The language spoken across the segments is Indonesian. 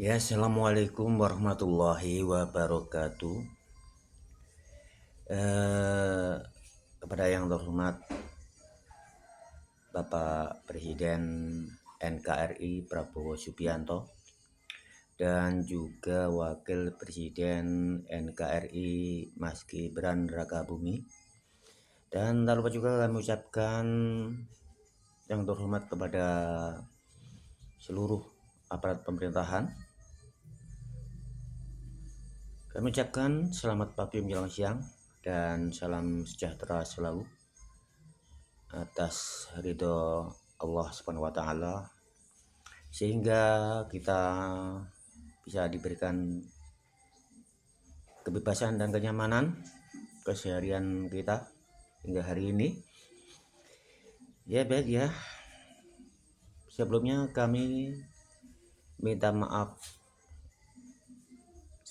Ya, assalamualaikum warahmatullahi wabarakatuh. Eh, Kepada yang terhormat Bapak Presiden NKRI Prabowo Subianto dan juga Wakil Presiden NKRI Mas Gibran Rakabumi. Dan tak lupa juga kami ucapkan yang terhormat kepada seluruh aparat pemerintahan. Kami ucapkan selamat pagi menjelang siang dan salam sejahtera selalu atas ridho Allah Subhanahu wa taala, sehingga kita bisa diberikan kebebasan dan kenyamanan keseharian kita hingga hari ini. Ya baik ya. Sebelumnya kami minta maaf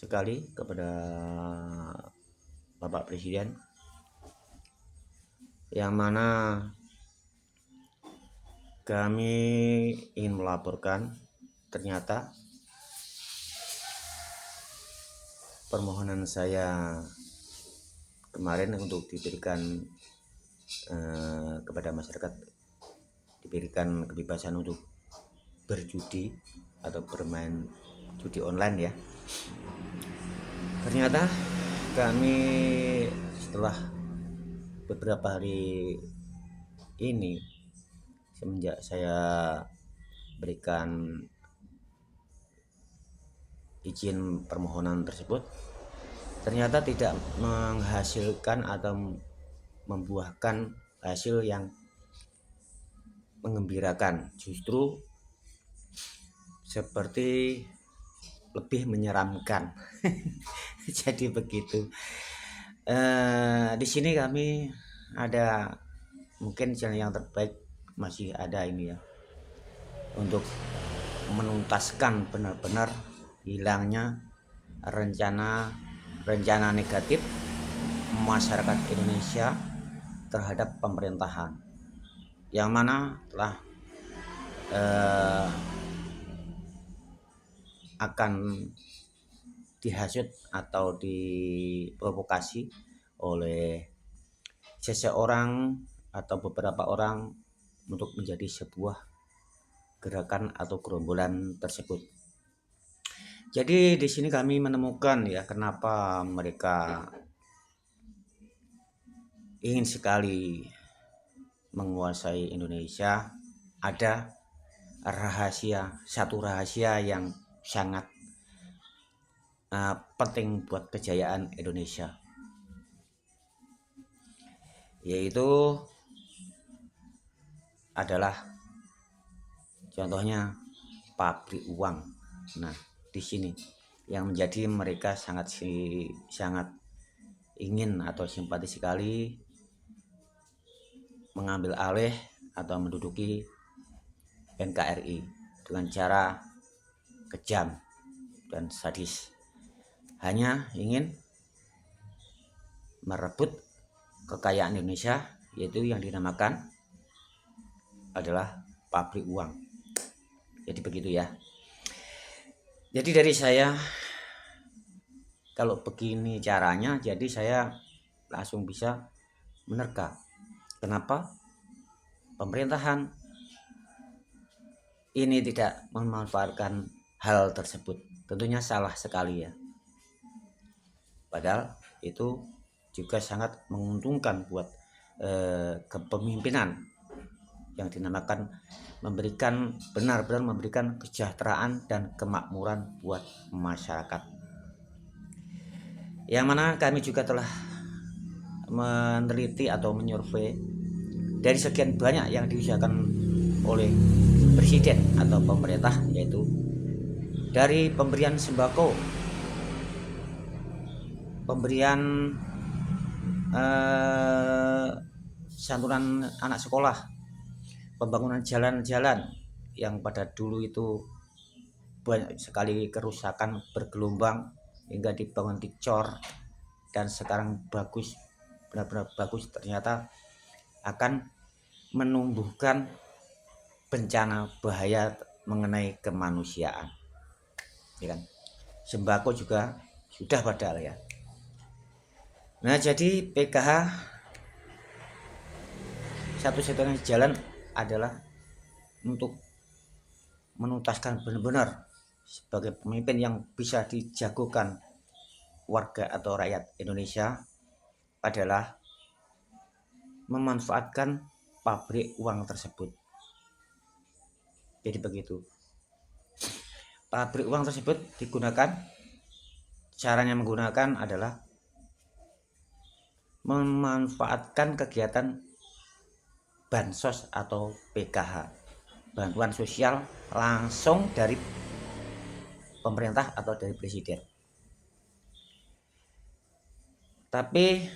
sekali kepada Bapak Presiden, yang mana kami ingin melaporkan ternyata permohonan saya kemarin untuk diberikan kepada masyarakat, diberikan kebebasan untuk berjudi atau bermain judi online ya. Ternyata kami setelah beberapa hari ini, semenjak saya berikan izin permohonan tersebut, ternyata tidak menghasilkan atau membuahkan hasil yang mengembirakan, justru seperti lebih menyeramkan. Jadi begitu. Di sini kami ada mungkin jalan yang terbaik, masih ada ini ya, untuk menuntaskan benar-benar hilangnya rencana negatif masyarakat Indonesia terhadap pemerintahan, yang mana telah akan dihasut atau diprovokasi oleh seseorang atau beberapa orang untuk menjadi sebuah gerakan atau gerombolan tersebut. Jadi di sini kami menemukan ya, kenapa mereka ingin sekali menguasai Indonesia. Ada satu rahasia yang sangat penting buat kejayaan Indonesia, yaitu adalah contohnya pabrik uang. Nah, di sini yang menjadi mereka sangat ingin atau simpati sekali mengambil alih atau menduduki NKRI dengan cara kejam dan sadis, hanya ingin merebut kekayaan Indonesia, yaitu yang dinamakan adalah pabrik uang. Jadi begitu ya. Jadi dari saya, kalau begini caranya, jadi saya langsung bisa menerka kenapa pemerintahan ini tidak memanfaatkan hal tersebut. Tentunya salah sekali ya. Padahal itu juga sangat menguntungkan buat kepemimpinan yang dinamakan benar-benar memberikan kesejahteraan dan kemakmuran buat masyarakat. Yang mana kami juga telah meneliti atau menyurvei dari sekian banyak yang diusahakan oleh presiden atau pemerintah, yaitu dari pemberian sembako, pemberian santunan anak sekolah, pembangunan jalan-jalan yang pada dulu itu banyak sekali kerusakan bergelombang hingga dibangun dicor, dan sekarang bagus, benar-benar bagus, ternyata akan menumbuhkan bencana bahaya mengenai kemanusiaan. ya kan. Sembako juga sudah padahal ya. Nah, jadi PKH satu-satunya jalan adalah untuk menuntaskan benar-benar sebagai pemimpin yang bisa dijagokan warga atau rakyat Indonesia adalah memanfaatkan pabrik uang tersebut. Jadi begitu. Pabrik uang tersebut digunakan, caranya menggunakan adalah memanfaatkan kegiatan bansos atau PKH, bantuan sosial langsung dari pemerintah atau dari presiden. Tapi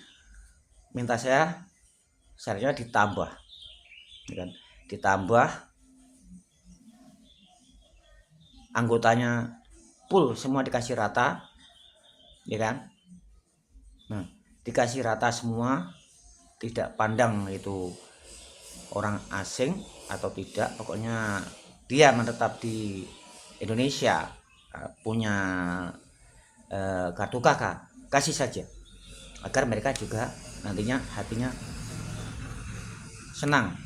minta saya seharusnya ditambah, ya kan? Ditambah anggotanya full semua dikasih rata, ya kan? Nah, dikasih rata semua, tidak pandang itu orang asing atau tidak, pokoknya dia menetap di Indonesia, punya kartu KK, kasih saja agar mereka juga nantinya hatinya senang.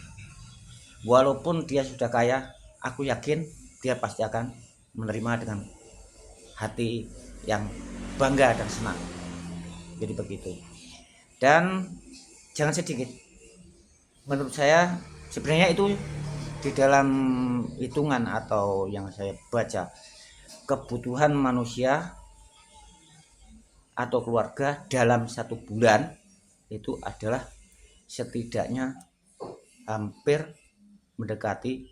Walaupun dia sudah kaya, aku yakin dia pasti akan menerima dengan hati yang bangga dan senang. Jadi begitu. Dan jangan sedikit, menurut saya sebenarnya itu di dalam hitungan atau yang saya baca, kebutuhan manusia atau keluarga dalam 1 bulan itu adalah setidaknya hampir mendekati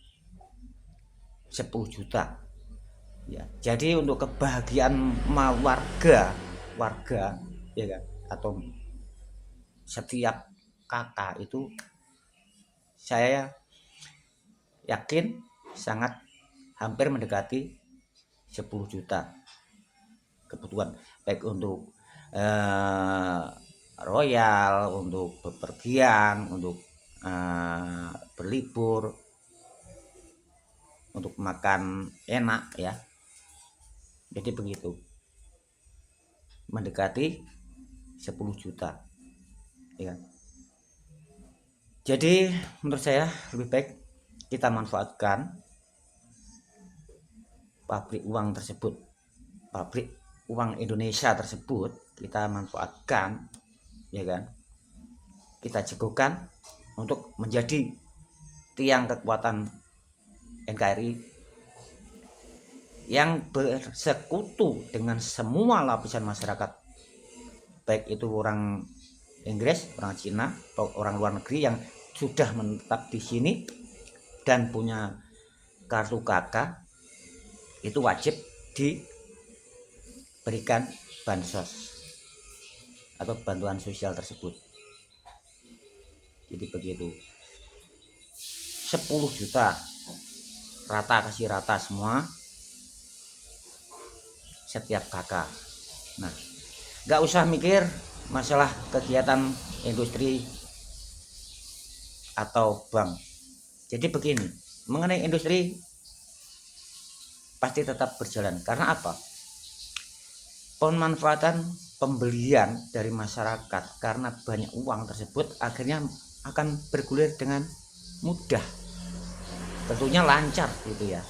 10 juta ya. Jadi untuk kebahagiaan warga ya kan, atau setiap kakak itu saya yakin sangat hampir mendekati 10 juta kebutuhan, baik untuk royal, untuk bepergian, untuk berlibur, untuk makan enak ya. Jadi begitu, mendekati 10 juta ya. Jadi menurut saya lebih baik kita manfaatkan pabrik uang tersebut, pabrik uang Indonesia tersebut kita manfaatkan ya kan, kita jagokan untuk menjadi tiang kekuatan NKRI yang bersekutu dengan semua lapisan masyarakat, baik itu orang Inggris, orang Cina, atau orang luar negeri yang sudah menetap di sini dan punya kartu KK, itu wajib diberikan bansos atau bantuan sosial tersebut. Jadi begitu, 10 juta rata, kasih rata semua setiap kakak. Nah, nggak usah mikir masalah kegiatan industri atau bank. Jadi begini, mengenai industri pasti tetap berjalan. Karena apa? Pemanfaatan pembelian dari masyarakat karena banyak uang tersebut akhirnya akan bergulir dengan mudah, tentunya lancar gitu ya.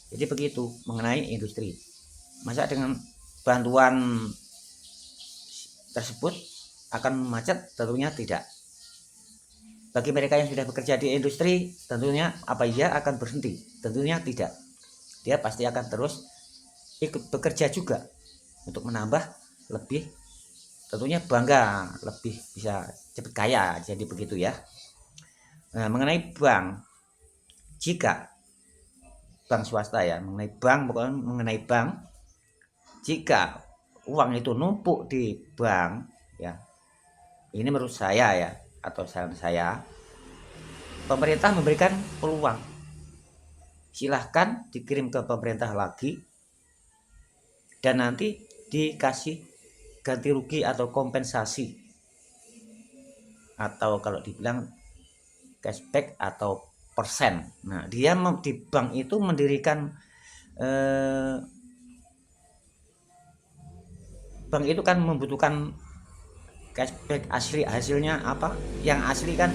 Jadi begitu mengenai industri. Masa dengan bantuan tersebut akan macet? Tentunya tidak. Bagi mereka yang sudah bekerja di industri, tentunya apa ia akan berhenti? Tentunya tidak. Dia pasti akan terus ikut bekerja juga untuk menambah lebih, tentunya bangga, lebih bisa cepat kaya. Jadi begitu ya. Nah, mengenai bank, jika bank swasta ya, mengenai bank, jika uang itu numpuk di bank ya, ini menurut saya ya, atau saran saya, pemerintah memberikan peluang, silahkan dikirim ke pemerintah lagi dan nanti dikasih ganti rugi atau kompensasi, atau kalau dibilang cashback atau persen. Nah, dia di bank itu mendirikan eh, bank itu kan membutuhkan cashback asli. Hasilnya apa yang asli kan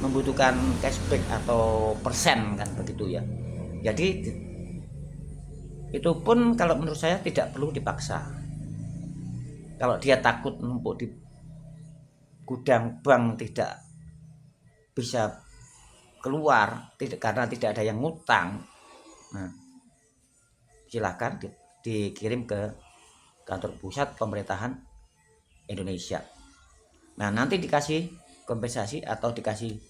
membutuhkan cashback atau persen kan begitu ya. Jadi itu pun kalau menurut saya tidak perlu dipaksa. Kalau dia takut numpuk di gudang bank tidak bisa keluar karena tidak ada yang ngutang, nah silahkan dikirim ke kantor pusat pemerintahan Indonesia. Nah nanti dikasih kompensasi atau dikasih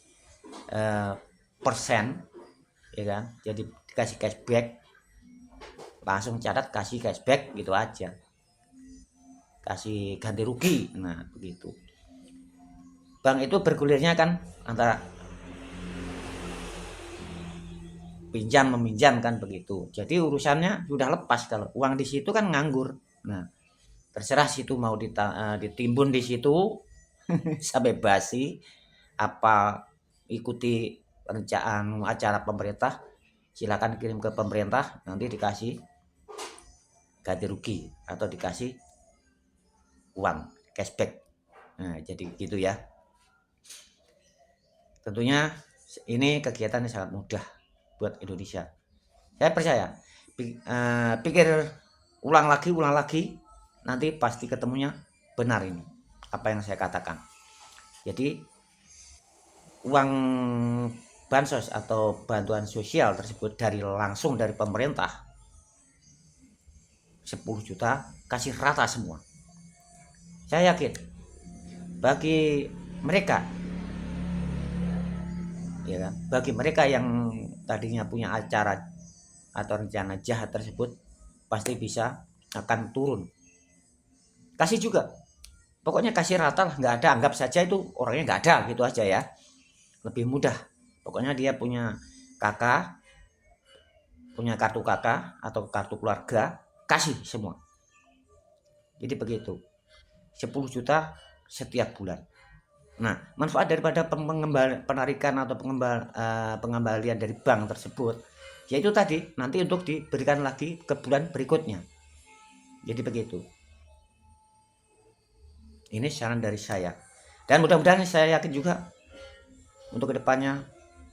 persen, ya kan? Jadi dikasih cashback, langsung catat kasih cashback gitu aja, kasih ganti rugi. Nah begitu. Bank itu bergulirnya kan antara pinjam meminjam kan begitu. Jadi urusannya sudah lepas. Kalau uang di situ kan nganggur. Nah terserah situ mau ditimbun di situ sampai basi, apa ikuti perencanaan acara pemerintah, silakan kirim ke pemerintah, nanti dikasih ganti rugi atau dikasih uang cashback. Nah jadi gitu ya. Tentunya ini kegiatan yang sangat mudah buat Indonesia. Saya percaya, pikir ulang lagi, nanti pasti ketemunya benar ini apa yang saya katakan. Jadi uang bansos atau bantuan sosial tersebut langsung dari pemerintah 10 juta kasih rata semua. Saya yakin bagi mereka, ya kan, bagi mereka yang tadinya punya acara atau rencana jahat tersebut pasti bisa akan turun. Kasih juga, pokoknya kasih rata lah, nggak ada, anggap saja itu orangnya nggak ada gitu aja ya, lebih mudah. Pokoknya dia punya kakak, punya kartu kakak atau kartu keluarga, kasih semua. Jadi begitu, 10 juta setiap bulan. Nah manfaat daripada penarikan atau pengembalian dari bank tersebut yaitu tadi nanti untuk diberikan lagi ke bulan berikutnya. Jadi begitu, ini saran dari saya, dan mudah-mudahan saya yakin juga untuk kedepannya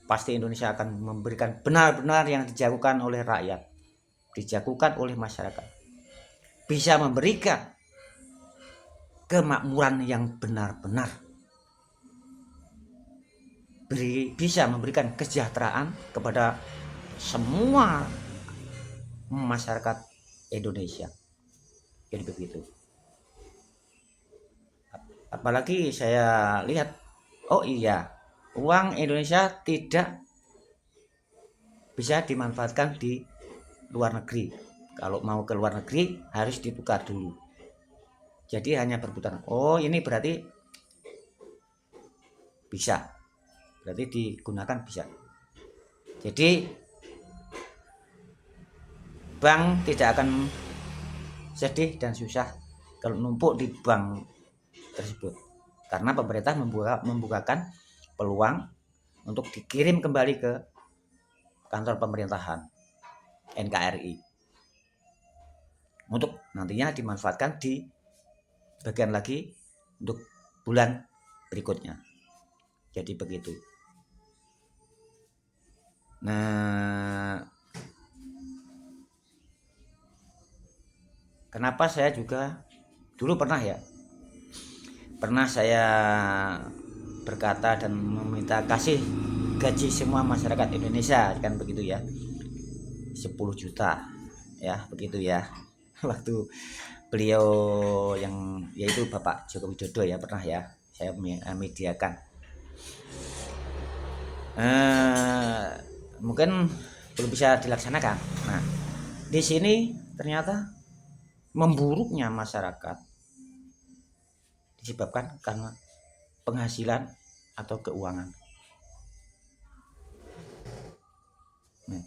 pasti Indonesia akan memberikan benar-benar yang dijagokan oleh rakyat, dijagokan oleh masyarakat, bisa memberikan kemakmuran yang benar-benar, bisa memberikan kesejahteraan kepada semua masyarakat Indonesia. Jadi begitu. Apalagi saya lihat, oh iya, uang Indonesia tidak bisa dimanfaatkan di luar negeri. Kalau mau ke luar negeri harus ditukar dulu. Jadi hanya berputar. Oh ini berarti bisa, berarti digunakan bisa. Jadi bank tidak akan sedih dan susah kalau numpuk di bank tersebut, karena pemerintah membukakan peluang untuk dikirim kembali ke kantor pemerintahan NKRI untuk nantinya dimanfaatkan di bagian lagi untuk bulan berikutnya. Jadi begitu. Nah kenapa saya juga dulu pernah saya berkata dan meminta kasih gaji semua masyarakat Indonesia kan begitu ya, 10 juta ya begitu ya. Waktu beliau yang yaitu Bapak Joko Widodo ya pernah ya saya mediakan. Mungkin belum bisa dilaksanakan. Nah di sini ternyata memburuknya masyarakat disebabkan karena penghasilan atau keuangan. Nah,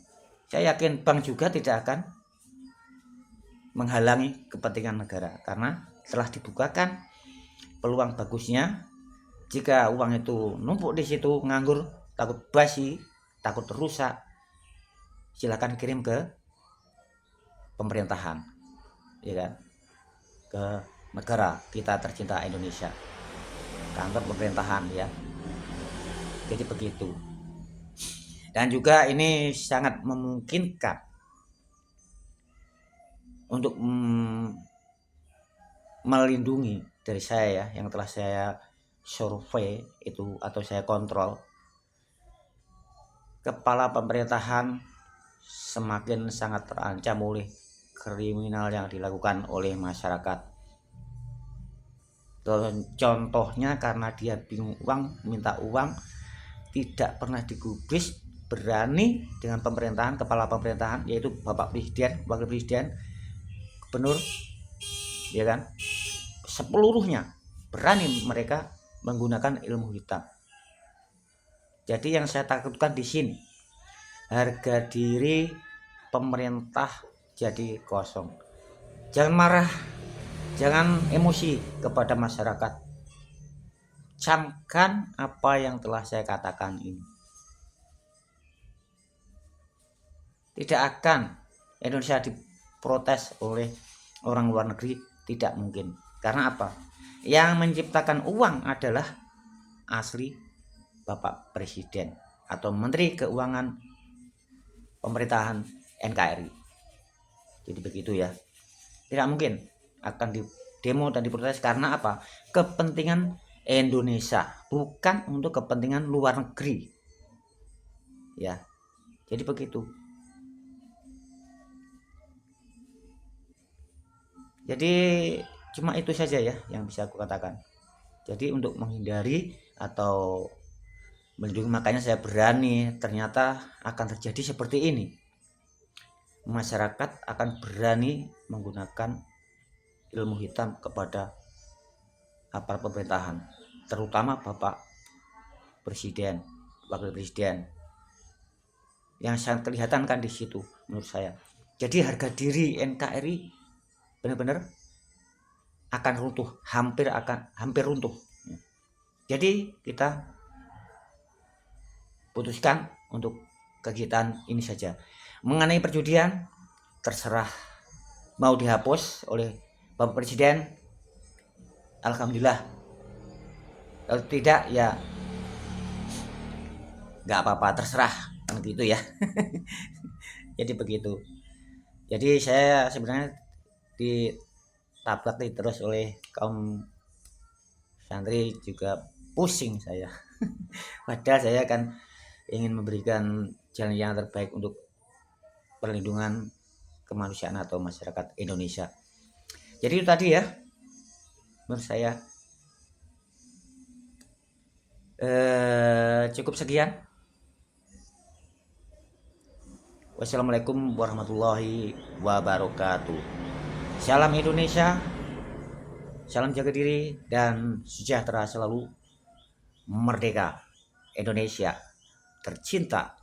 saya yakin bank juga tidak akan menghalangi kepentingan negara karena telah dibukakan peluang bagusnya. Jika uang itu numpuk di situ nganggur, takut basi, takut rusak, silakan kirim ke pemerintahan, ya kan, ke negara kita tercinta Indonesia, kantor pemerintahan ya. Jadi begitu. Dan juga ini sangat memungkinkan untuk melindungi dari saya ya, yang telah saya survei itu atau saya kontrol, kepala pemerintahan semakin sangat terancam oleh kriminal yang dilakukan oleh masyarakat. Contohnya karena dia bingung uang, minta uang, tidak pernah digubris, berani dengan pemerintahan, kepala pemerintahan yaitu Bapak Presiden, Wakil Presiden, Gubernur, ya kan, seluruhnya berani mereka menggunakan ilmu hitam. Jadi yang saya takutkan di sini, harga diri pemerintah jadi kosong. Jangan marah, jangan emosi kepada masyarakat. Camkan apa yang telah saya katakan ini. Tidak akan Indonesia diprotes oleh orang luar negeri, tidak mungkin. Karena apa? Yang menciptakan uang adalah asli Bapak Presiden atau Menteri Keuangan pemerintahan NKRI. Jadi begitu ya. Tidak mungkin akan di demo dan diprotes karena apa? Kepentingan Indonesia, bukan untuk kepentingan luar negeri. Ya. Jadi begitu. Jadi cuma itu saja ya yang bisa aku katakan. Jadi untuk menghindari atau melindungi, makanya saya berani, ternyata akan terjadi seperti ini. Masyarakat akan berani menggunakan ilmu hitam kepada aparat pemerintahan, terutama Bapak Presiden, Wakil Presiden. Yang sangat kelihatan kan di situ menurut saya. Jadi harga diri NKRI benar-benar akan runtuh, hampir runtuh. Jadi kita putuskan untuk kegiatan ini saja. Mengenai perjudian terserah mau dihapus oleh Bapak Presiden, alhamdulillah. Kalau tidak ya nggak apa-apa, terserah kan gitu ya. Jadi begitu. Jadi saya sebenarnya ditabrak terus oleh kaum santri, juga pusing saya. Padahal saya kan ingin memberikan jalan yang terbaik untuk perlindungan kemanusiaan atau masyarakat Indonesia. Jadi itu tadi ya menurut saya. Cukup sekian. Wassalamualaikum warahmatullahi wabarakatuh. Salam Indonesia, salam jaga diri dan sejahtera selalu. Merdeka Indonesia tercinta.